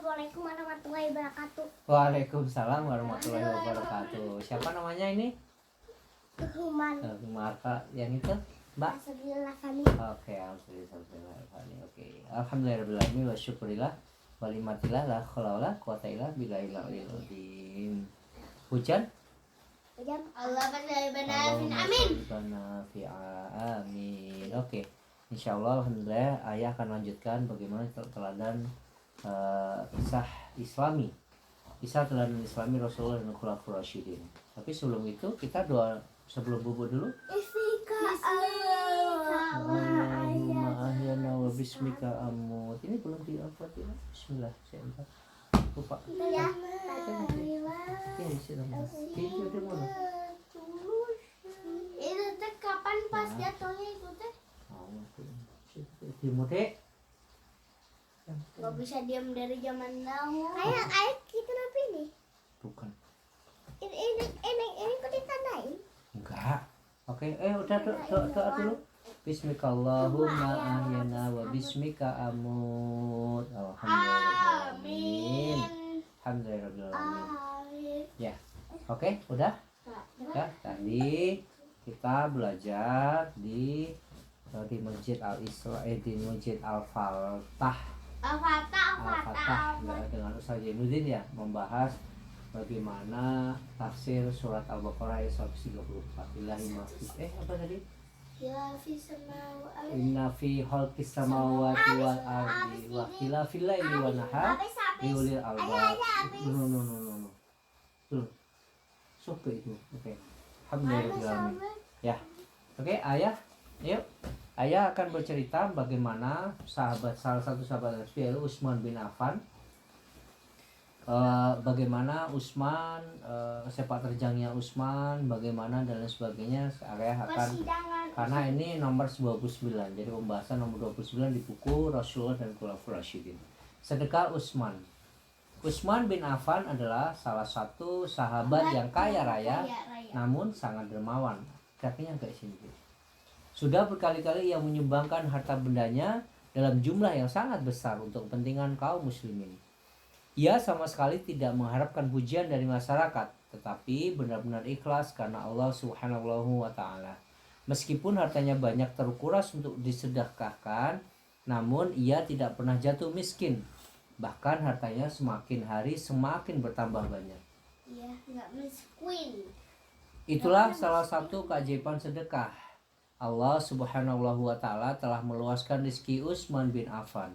Assalamualaikum warahmatullahi wabarakatuh. Waalaikumsalam warahmatullahi wabarakatuh. Siapa namanya ini? Human. Marka yang itu, Mbak? Alhamdulillah kami. Oke, alhamdulillah. Oke. Alhamdulillahirabbil wa syukurillah walimatillah la haula wala quwata illa billahil aliyil azim. Hujan? Hujan. Allah amin. Amin. Oke. Insyaallah alhamdulillah ayah akan lanjutkan bagaimana teladan kisah Islami. Kisah teladan Islami Rasulullah dan Khulafaur Rasyidin. Tapi sebelum itu kita doa sebelum bubuk dulu. Ahyana wa bismika amut. Ini belum di-Al-Fatihah. Bismillah. Saya lupa. Ya. Ini sih namanya. Itu di mana? Itu teh kapan pas jatuhnya itu teh? Di mudik. Gak bisa diam dari zaman dahulu. Ayah kita nabi nih. Bukan. Ini kok ditandain? Enggak. Oke, udah doa dulu. Bismikallahumma ahyana wa bismika amut. Alhamdulillahirabbil alamin. Ya. Oke, udah? Ya, tadi kita belajar di Masjid Al-Isra di Masjid Al-Fatah. Al-Fatah dengan Ustaz Zainuddin ya, membahas bagaimana tafsir surat Al-Baqarah ayat 134. Billahi ma'fi. Apa tadi? Inna fi khalqis samawati wal ardi wa ikhtilafil laili wan nahar liulil albab. No. Tuh. Sampai itu. Oke. Alhamdulillah. Ya. Oke, ayah. Yuk. Ayah akan bercerita bagaimana salah satu sahabat Nabi yaitu Utsman bin Affan. Bagaimana Utsman, sepak terjangnya Utsman, bagaimana dan lain sebagainya. Ayah akan karena ini nomor 29. Jadi pembahasan nomor 29 di buku Rasulullah dan Khulafaur Rasyidin. Sedekah Utsman. Utsman bin Affan adalah salah satu sahabat yang kaya raya namun sangat dermawan. Kakinya agak sini. Sudah berkali-kali ia menyumbangkan harta bendanya dalam jumlah yang sangat besar untuk kepentingan kaum muslimin. Ia sama sekali tidak mengharapkan pujian dari masyarakat, tetapi benar-benar ikhlas karena Allah Subhanahu wa taala. Meskipun hartanya banyak terkuras untuk disedekahkan, namun ia tidak pernah jatuh miskin. Bahkan hartanya semakin hari semakin bertambah banyak. Iya, enggak miskin. Itulah salah satu keajaiban sedekah. Allah Subhanahu wa taala telah meluaskan rezeki Utsman bin Affan.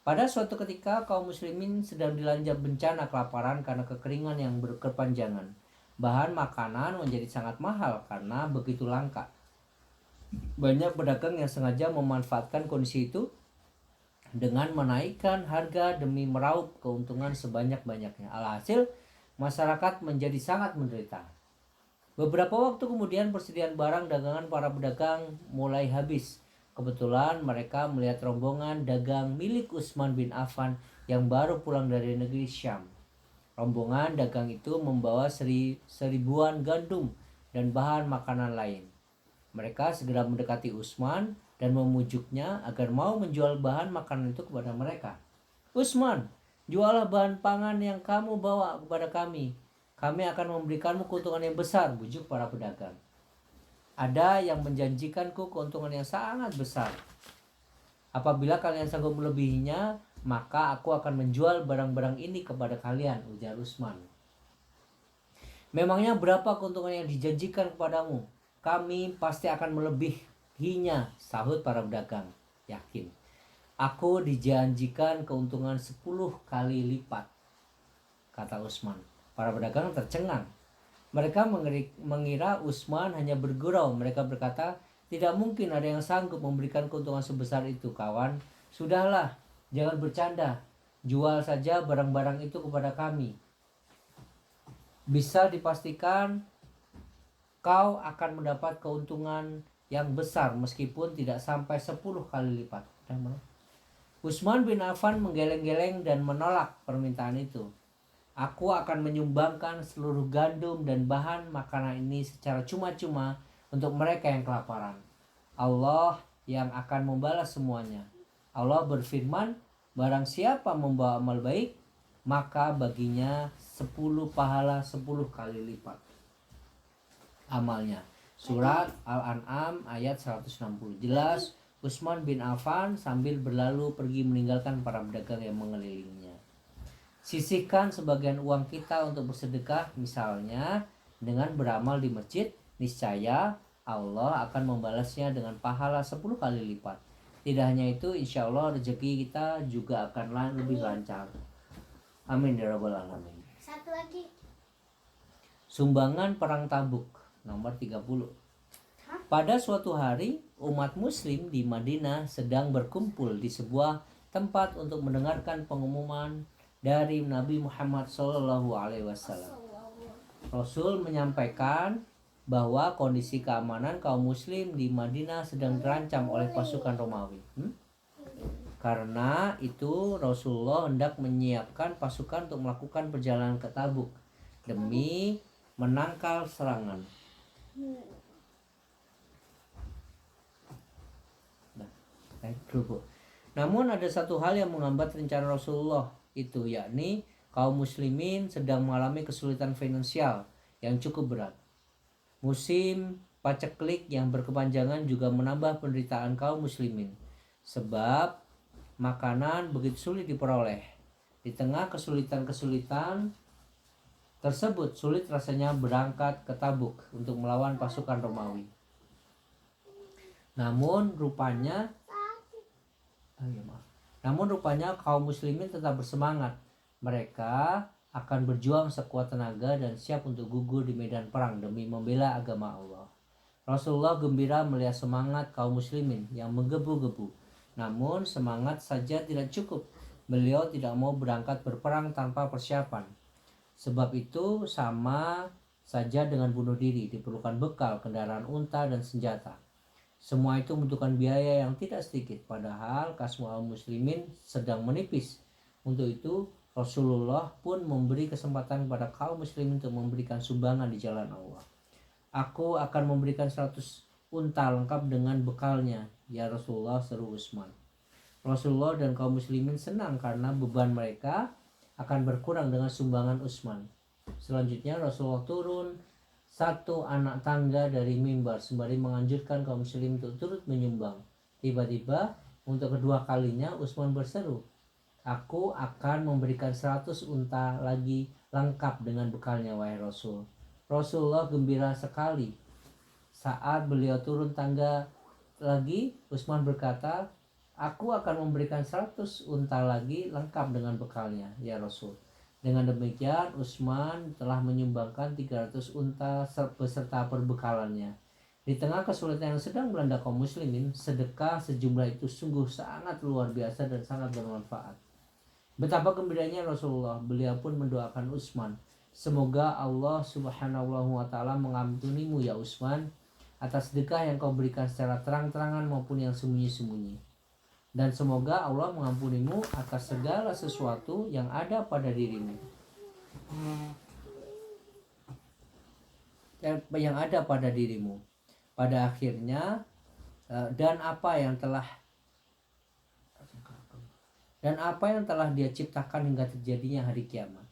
Pada suatu ketika kaum muslimin sedang dilanda bencana kelaparan karena kekeringan yang berkepanjangan. Bahan makanan menjadi sangat mahal karena begitu langka. Banyak pedagang yang sengaja memanfaatkan kondisi itu dengan menaikkan harga demi meraup keuntungan sebanyak-banyaknya. Alhasil masyarakat menjadi sangat menderita. Beberapa waktu kemudian persediaan barang dagangan para pedagang mulai habis. Kebetulan mereka melihat rombongan dagang milik Utsman bin Affan yang baru pulang dari negeri Syam. Rombongan dagang itu membawa seribuan gandum dan bahan makanan lain. Mereka segera mendekati Utsman dan memujuknya agar mau menjual bahan makanan itu kepada mereka. Utsman, jualah bahan pangan yang kamu bawa kepada kami. Kami akan memberikanmu keuntungan yang besar, bujuk para pedagang. Ada yang menjanjikanku keuntungan yang sangat besar. Apabila kalian sanggup melebihinya, maka aku akan menjual barang-barang ini kepada kalian, ujar Utsman. Memangnya berapa keuntungan yang dijanjikan kepadamu? Kami pasti akan melebihinya, sahut para pedagang. Yakin. Aku dijanjikan keuntungan 10 kali lipat, kata Utsman. Para pedagang tercengang. Mereka mengira Utsman hanya bergurau. Mereka berkata, tidak mungkin ada yang sanggup memberikan keuntungan sebesar itu, kawan. Sudahlah, jangan bercanda. Jual saja barang-barang itu kepada kami. Bisa dipastikan kau akan mendapat keuntungan yang besar meskipun tidak sampai 10 kali lipat. Utsman bin Affan menggeleng-geleng dan menolak permintaan itu. Aku akan menyumbangkan seluruh gandum dan bahan makanan ini secara cuma-cuma untuk mereka yang kelaparan. Allah yang akan membalas semuanya. Allah berfirman, barang siapa membawa amal baik, maka baginya 10 pahala 10 kali lipat amalnya. Surat Al-An'am ayat 160. Jelas Utsman bin Affan sambil berlalu pergi meninggalkan para pedagang yang mengelilingnya. Sisihkan sebagian uang kita untuk bersedekah, misalnya dengan beramal di masjid, niscaya Allah akan membalasnya dengan pahala 10 kali lipat. Tidak hanya itu, insya Allah rezeki kita juga akan lebih lancar. Amin ya rabbal alamin. Satu lagi. Sumbangan perang Tabuk nomor 30. Pada suatu hari, umat muslim di Madinah sedang berkumpul di sebuah tempat untuk mendengarkan pengumuman dari Nabi Muhammad SAW. Rasul menyampaikan bahwa kondisi keamanan kaum muslim di Madinah sedang terancam oleh pasukan Romawi. Karena itu Rasulullah hendak menyiapkan pasukan untuk melakukan perjalanan ke Tabuk demi menangkal serangan. Namun ada satu hal yang menghambat rencana Rasulullah itu, yakni kaum muslimin sedang mengalami kesulitan finansial yang cukup berat. Musim paceklik yang berkepanjangan juga menambah penderitaan kaum muslimin, sebab makanan begitu sulit diperoleh. Di tengah kesulitan-kesulitan tersebut, sulit rasanya berangkat ke Tabuk untuk melawan pasukan Romawi. Namun rupanya kaum muslimin tetap bersemangat. Mereka akan berjuang sekuat tenaga dan siap untuk gugur di medan perang demi membela agama Allah. Rasulullah gembira melihat semangat kaum muslimin yang menggebu-gebu. Namun semangat saja tidak cukup. Beliau tidak mau berangkat berperang tanpa persiapan. Sebab itu sama saja dengan bunuh diri, diperlukan bekal, kendaraan unta dan senjata. Semua itu membutuhkan biaya yang tidak sedikit, padahal kas kaum muslimin sedang menipis. Untuk itu Rasulullah pun memberi kesempatan kepada kaum muslimin untuk memberikan sumbangan di jalan Allah. Aku akan memberikan 100 unta lengkap dengan bekalnya, ya Rasulullah, seru Utsman. Rasulullah dan kaum muslimin senang karena beban mereka akan berkurang dengan sumbangan Utsman. Selanjutnya Rasulullah turun satu anak tangga dari mimbar sembari menganjurkan kaum muslim untuk turut menyumbang. Tiba-tiba untuk kedua kalinya Utsman berseru, "Aku akan memberikan 100 unta lagi lengkap dengan bekalnya, wahai Rasul." Rasulullah gembira sekali. Saat beliau turun tangga lagi, Utsman berkata, "Aku akan memberikan 100 unta lagi lengkap dengan bekalnya, ya Rasul." Dengan demikian Utsman telah menyumbangkan 300 unta beserta perbekalannya. Di tengah kesulitan yang sedang melanda kaum muslimin, sedekah sejumlah itu sungguh sangat luar biasa dan sangat bermanfaat. Betapa gembiranya Rasulullah. Beliau pun mendoakan Utsman, "Semoga Allah Subhanahu wa taala mengampunimu ya Utsman atas sedekah yang kau berikan secara terang-terangan maupun yang sembunyi-sembunyi. Dan semoga Allah mengampunimu atas segala sesuatu yang ada pada dirimu." Yang ada pada dirimu. Pada akhirnya dan apa yang telah dia ciptakan hingga terjadinya hari kiamat.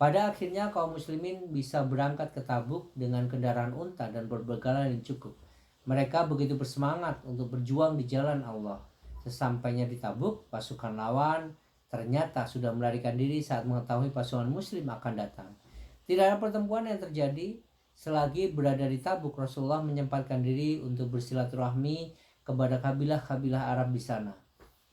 Pada akhirnya kaum muslimin bisa berangkat ke Tabuk dengan kendaraan unta dan berbekalan yang cukup. Mereka begitu bersemangat untuk berjuang di jalan Allah. Sesampainya di Tabuk, pasukan lawan ternyata sudah melarikan diri saat mengetahui pasukan muslim akan datang. Tidak ada pertempuran yang terjadi. Selagi berada di Tabuk, Rasulullah menyempatkan diri untuk bersilaturahmi kepada kabilah-kabilah Arab di sana.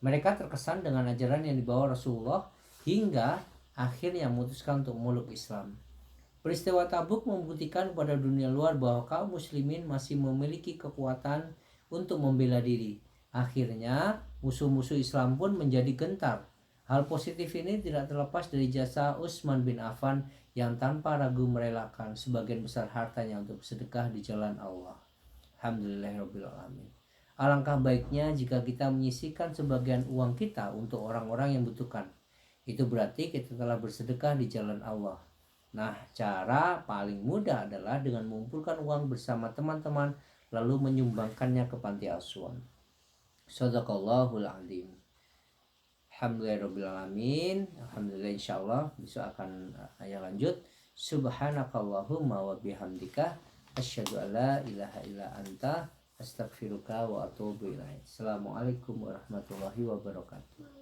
Mereka terkesan dengan ajaran yang dibawa Rasulullah hingga akhirnya memutuskan untuk memeluk Islam. Peristiwa Tabuk membuktikan kepada dunia luar bahwa kaum muslimin masih memiliki kekuatan untuk membela diri. Akhirnya musuh-musuh Islam pun menjadi gentar. Hal positif ini tidak terlepas dari jasa Utsman bin Affan yang tanpa ragu merelakan sebagian besar hartanya untuk sedekah di jalan Allah. Alhamdulillahirrabbilalamin. Alangkah baiknya jika kita menyisihkan sebagian uang kita untuk orang-orang yang membutuhkan. Itu berarti kita telah bersedekah di jalan Allah. Nah, cara paling mudah adalah dengan mengumpulkan uang bersama teman-teman lalu menyumbangkannya ke panti asuhan. Shadaqallahul adzim. Alhamdulillahirobbilalamin. Alhamdulillah, insyaallah besok akan ayah lanjut. Subhanakallahumma wa bihamdika asyhadu alla ilaha illa anta astaghfiruka wa atubu ilaik. Assalamualaikum warahmatullahi wabarakatuh.